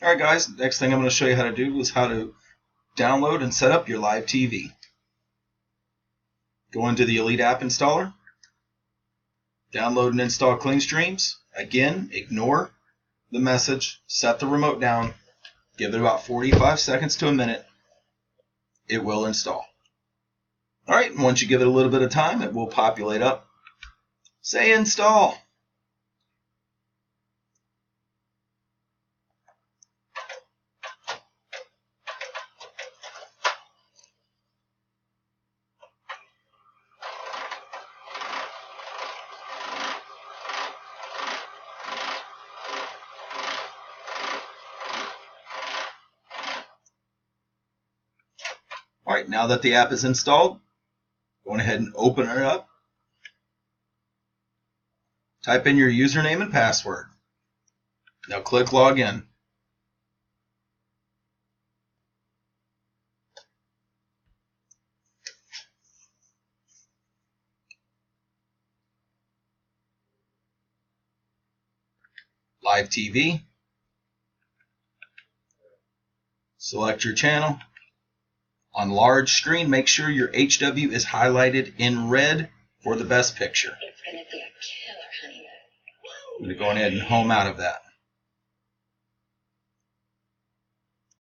Alright guys, next thing I'm going to show you how to do is how to download and set up your live TV. Go into the Elite app installer, download and install CleanStreams. Again, ignore the message, set the remote down, give it about 45 seconds to a minute. It will install. Alright, and once you give it a little bit of time, it will populate up. Say install. Alright, now that the app is installed, go ahead and open it up. Type in your username and password. Now click login. Live TV. Select your channel. On large screen, make sure your HW is highlighted in red for the best picture. It's going to be a killer, honey. I'm going to go ahead and home out of that.